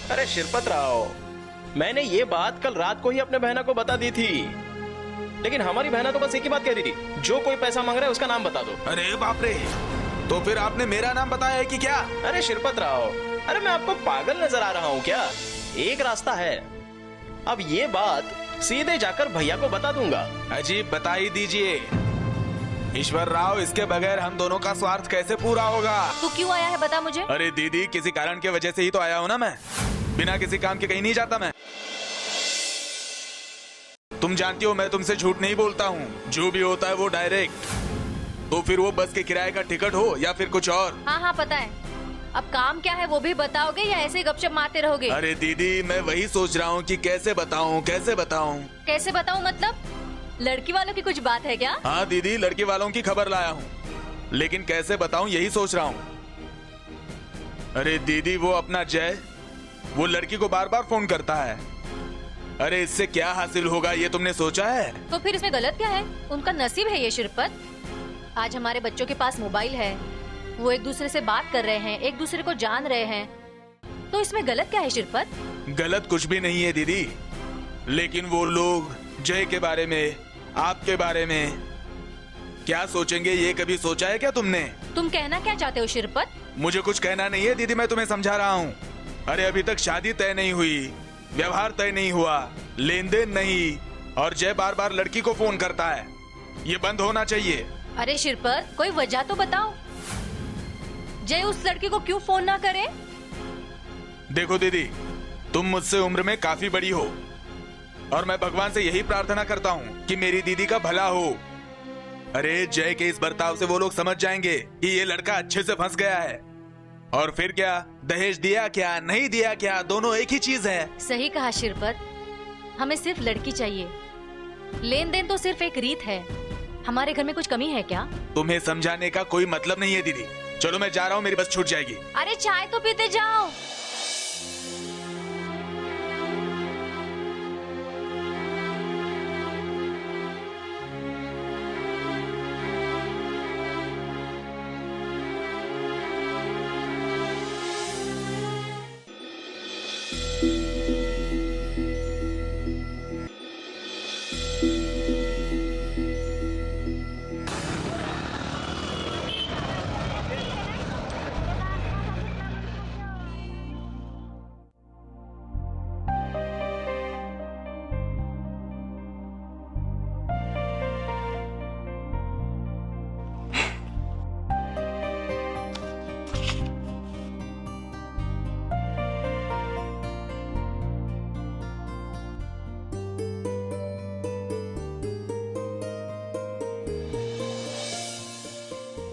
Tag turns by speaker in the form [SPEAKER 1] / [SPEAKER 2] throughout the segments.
[SPEAKER 1] अरे शिरपत राव, मैंने ये बात कल रात को ही अपने बहना को बता दी थी, लेकिन हमारी बहना तो बस एक ही बात कह रही थी, जो कोई पैसा मांग रहा है उसका नाम बता दो।
[SPEAKER 2] अरे बाप रे, तो फिर आपने मेरा नाम बताया है कि क्या?
[SPEAKER 1] अरे शिरपत राव, अरे मैं आपको पागल नजर आ रहा हूँ क्या? एक रास्ता है, अब ये बात सीधे जाकर भैया को बता दूंगा।
[SPEAKER 2] अजीब, बता ही दीजिए। ईश्वर राव, इसके बगैर हम दोनों का स्वार्थ कैसे पूरा होगा?
[SPEAKER 3] तू क्यों आया है बता मुझे।
[SPEAKER 2] अरे दीदी, किसी कारण की वजह से ही तो आया हूँ ना मैं, बिना किसी काम के कहीं नहीं जाता मैं। तुम जानती हो मैं तुमसे झूठ नहीं बोलता हूँ, जो भी होता है वो डायरेक्ट। तो फिर वो बस के किराए का टिकट हो या फिर कुछ और।
[SPEAKER 3] हाँ हाँ पता है, अब काम क्या है वो भी बताओगे या ऐसे ही गपशप मारते रहोगे?
[SPEAKER 2] अरे दीदी, मैं वही सोच रहा हूँ कि कैसे बताऊँ कैसे बताऊँ।
[SPEAKER 3] कैसे बताऊँ मतलब? लड़की वालों की कुछ बात है क्या?
[SPEAKER 2] हाँ दीदी, लड़की वालों की खबर लाया हूँ, लेकिन कैसे बताऊँ यही सोच रहा हूँ। अरे दीदी, वो अपना जय, वो लड़की को बार बार फोन करता है। अरे इससे क्या हासिल होगा ये तुमने सोचा है?
[SPEAKER 3] तो फिर इसमें गलत क्या है? उनका नसीब है ये शिरपत। आज हमारे बच्चों के पास मोबाइल है, वो एक दूसरे से बात कर रहे हैं, एक दूसरे को जान रहे हैं, तो इसमें गलत क्या है शिरपत?
[SPEAKER 2] गलत कुछ भी नहीं है दीदी, लेकिन वो लोग जय के बारे में, आपके बारे में क्या सोचेंगे ये कभी सोचा है क्या तुमने?
[SPEAKER 3] तुम कहना क्या चाहते हो शिरपत?
[SPEAKER 2] मुझे कुछ कहना नहीं है दीदी, मैं तुम्हें समझा रहा हूँ। अरे अभी तक शादी तय नहीं हुई, व्यवहार तय नहीं हुआ, लेन देन नहीं, और जय बार बार लड़की को फोन करता है। ये बंद होना चाहिए।
[SPEAKER 3] अरे शिरपत, कोई वजह तो बताओ, जय उस लड़की को क्यों फोन ना करे?
[SPEAKER 2] देखो दीदी, तुम मुझसे उम्र में काफी बड़ी हो, और मैं भगवान से यही प्रार्थना करता हूँ कि मेरी दीदी का भला हो। अरे जय के इस बर्ताव से वो लोग समझ जाएंगे कि ये लड़का अच्छे से फंस गया है, और फिर क्या, दहेज दिया क्या नहीं दिया क्या, दोनों एक ही चीज है।
[SPEAKER 3] सही कहा शिरपत, हमें सिर्फ लड़की चाहिए, लेन देन तो सिर्फ एक रीत है। हमारे घर में कुछ कमी है क्या?
[SPEAKER 2] तुम्हें समझाने का कोई मतलब नहीं है दीदी, चलो मैं जा रहा हूँ, मेरी बस छूट जाएगी।
[SPEAKER 3] अरे चाय तो पीते जाओ।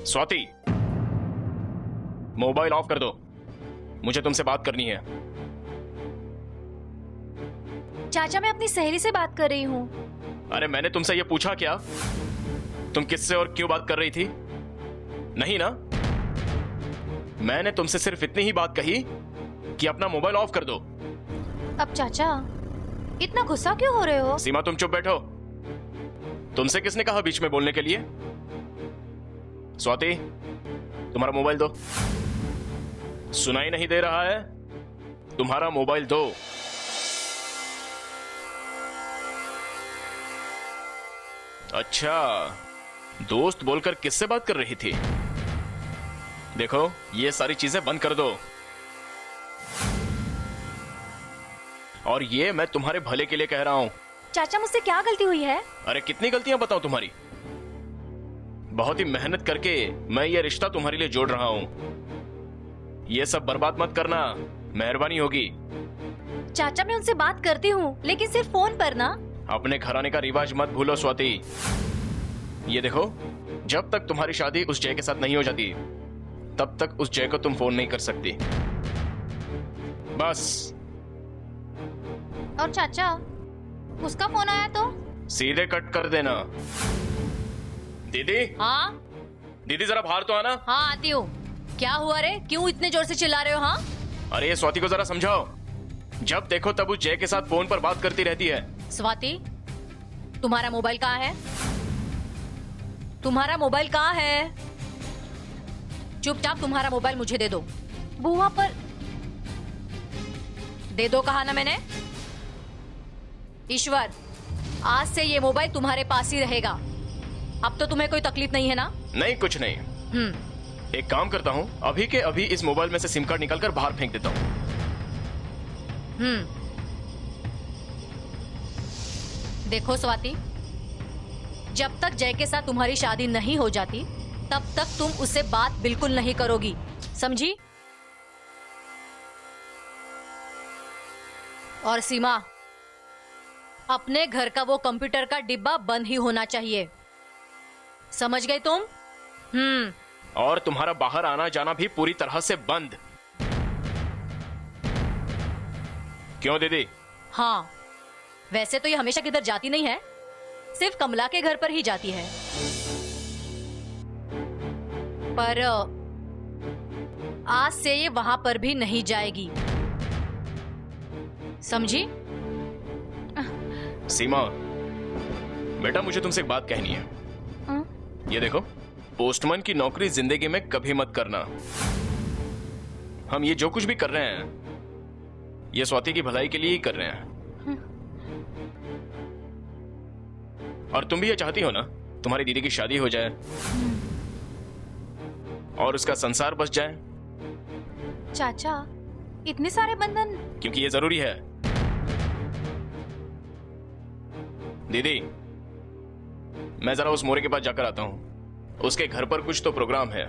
[SPEAKER 1] स्वाति, मोबाइल ऑफ कर दो, मुझे तुमसे बात करनी है।
[SPEAKER 3] चाचा, मैं अपनी सहेली से बात कर रही हूँ।
[SPEAKER 1] अरे मैंने तुमसे ये पूछा क्या, तुम किससे और क्यों बात कर रही थी? नहीं ना, मैंने तुमसे सिर्फ इतनी ही बात कही कि अपना मोबाइल ऑफ कर दो।
[SPEAKER 3] अब चाचा इतना गुस्सा क्यों हो रहे हो?
[SPEAKER 1] सीमा, तुम चुप बैठो। तुमसे किसने कहा बीच में बोलने के लिए? स्वाति, तुम्हारा मोबाइल दो। सुनाई नहीं दे रहा है? तुम्हारा मोबाइल दो। अच्छा, दोस्त बोलकर किससे बात कर रही थी? देखो, ये सारी चीजें बंद कर दो, और ये मैं तुम्हारे भले के लिए कह रहा हूं।
[SPEAKER 3] चाचा, मुझसे क्या गलती हुई है?
[SPEAKER 1] अरे कितनी गलतियां बताऊं तुम्हारी। बहुत ही मेहनत करके मैं ये रिश्ता तुम्हारे लिए जोड़ रहा हूं, ये सब बर्बाद मत करना, मेहरबानी होगी।
[SPEAKER 3] चाचा, मैं उनसे बात करती हूँ, लेकिन सिर्फ फोन पर ना।
[SPEAKER 1] अपने घराने का रिवाज मत भूलो स्वाति। ये देखो, जब तक तुम्हारी शादी उस जय के साथ नहीं हो जाती, तब तक उस जय को तुम फोन नहीं कर सकती। बस।
[SPEAKER 3] और चाचा, उसका फोन आया तो
[SPEAKER 1] सीधे कट कर देना। दीदी।
[SPEAKER 3] हाँ
[SPEAKER 1] दीदी जरा बाहर तो आना।
[SPEAKER 3] हाँ आती हूँ। क्या हुआ रे, क्यों इतने जोर से चिल्ला रहे हो? हाँ
[SPEAKER 1] अरे ये स्वाति को जरा समझाओ, जब देखो तब उस जय के साथ फोन पर बात करती रहती है।
[SPEAKER 3] स्वाति, तुम्हारा मोबाइल कहाँ है? तुम्हारा मोबाइल कहाँ है? चुपचाप तुम्हारा मोबाइल मुझे दे दो। बुआ पर दे दो कहा ना मैंने। ईश्वर, आज से ये मोबाइल तुम्हारे पास ही रहेगा। अब तो तुम्हें कोई तकलीफ नहीं है ना?
[SPEAKER 1] नहीं कुछ नहीं। एक काम करता हूँ, अभी के अभी इस मोबाइल में से सिम कार्ड निकालकर बाहर फेंक देता हूँ।
[SPEAKER 3] देखो स्वाति, जब तक जय के साथ तुम्हारी शादी नहीं हो जाती तब तक तुम उससे बात बिल्कुल नहीं करोगी, समझी? और सीमा, अपने घर का वो कंप्यूटर का डिब्बा बंद ही होना चाहिए, समझ गई तुम?
[SPEAKER 1] और तुम्हारा बाहर आना जाना भी पूरी तरह से बंद। क्यों दीदी?
[SPEAKER 3] हाँ, वैसे तो ये हमेशा किधर जाती नहीं है, सिर्फ कमला के घर पर ही जाती है। पर आज से ये वहां पर भी नहीं जाएगी, समझी?
[SPEAKER 1] सीमा, बेटा मुझे तुमसे एक बात कहनी है। ये देखो, पोस्टमैन की नौकरी जिंदगी में कभी मत करना। हम ये जो कुछ भी कर रहे हैं, ये स्वाति की भलाई के लिए ही कर रहे हैं। और तुम भी ये चाहती हो ना, तुम्हारी दीदी की शादी हो जाए और उसका संसार बस जाए।
[SPEAKER 3] चाचा, इतने सारे बंधन?
[SPEAKER 1] क्योंकि ये जरूरी है। दीदी, मैं जरा उस मोरे के पास जाकर आता हूं, उसके घर पर कुछ तो प्रोग्राम है।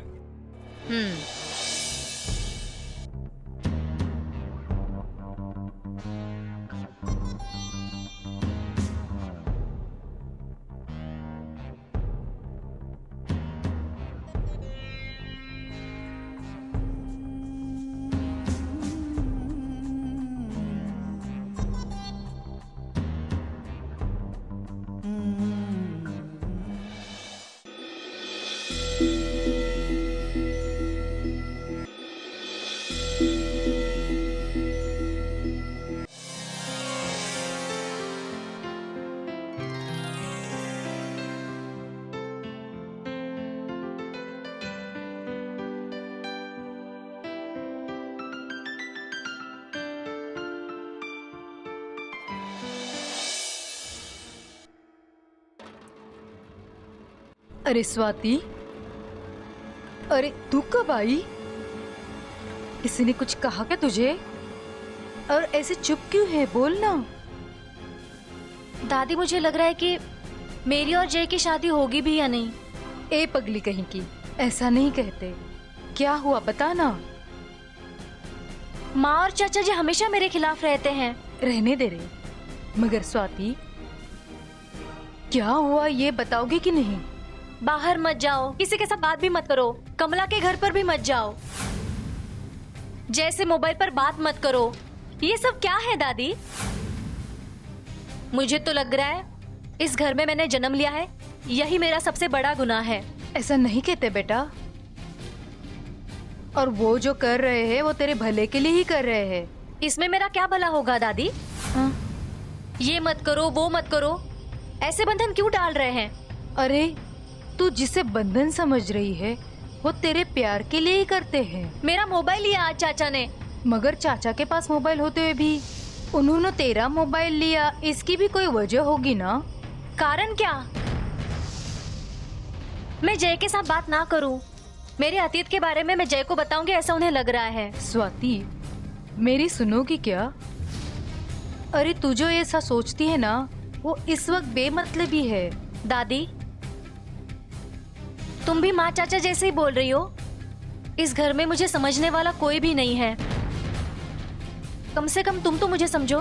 [SPEAKER 4] अरे स्वाति, अरे तू कब आई? किसी ने कुछ कहा क्या तुझे? और ऐसे चुप क्यों है, बोल ना।
[SPEAKER 3] दादी, मुझे लग रहा है कि मेरी और जय की शादी होगी भी या नहीं।
[SPEAKER 4] ए पगली कहीं की, ऐसा नहीं कहते। क्या हुआ बता ना।
[SPEAKER 3] माँ और चाचा जी हमेशा मेरे खिलाफ रहते हैं।
[SPEAKER 4] रहने दे रे, मगर स्वाति क्या हुआ ये बताओगे कि नहीं?
[SPEAKER 3] बाहर मत जाओ, किसी के साथ बात भी मत करो, कमला के घर पर भी मत जाओ, जैसे मोबाइल पर बात मत करो। ये सब क्या है दादी? मुझे तो लग रहा है इस घर में मैंने जन्म लिया है, यही मेरा सबसे बड़ा गुनाह है।
[SPEAKER 4] ऐसा नहीं कहते बेटा, और वो जो कर रहे हैं वो तेरे भले के लिए ही कर रहे हैं।
[SPEAKER 3] इसमें मेरा क्या भला होगा दादी?
[SPEAKER 4] हाँ?
[SPEAKER 3] ये मत करो, वो मत करो, ऐसे बंधन क्यों डाल रहे हैं?
[SPEAKER 4] अरे तू जिसे बंधन समझ रही है वो तेरे प्यार के लिए ही करते हैं।
[SPEAKER 3] मेरा मोबाइल लिया आज चाचा ने।
[SPEAKER 4] मगर चाचा के पास मोबाइल होते हुए भी उन्होंने तेरा मोबाइल लिया, इसकी भी कोई वजह होगी ना?
[SPEAKER 3] कारण क्या? मैं जय के साथ बात ना करूं, मेरे अतीत के बारे में मैं जय को बताऊंगी ऐसा उन्हें लग रहा है।
[SPEAKER 4] स्वाति, मेरी सुनोगी क्या? अरे तू जो ऐसा सोचती है ना, वो इस वक्त बेमतलबी है।
[SPEAKER 3] दादी, तुम भी माँ चाचा जैसे ही बोल रही हो। इस घर में मुझे समझने वाला कोई भी नहीं है। कम से कम तुम तो मुझे समझो।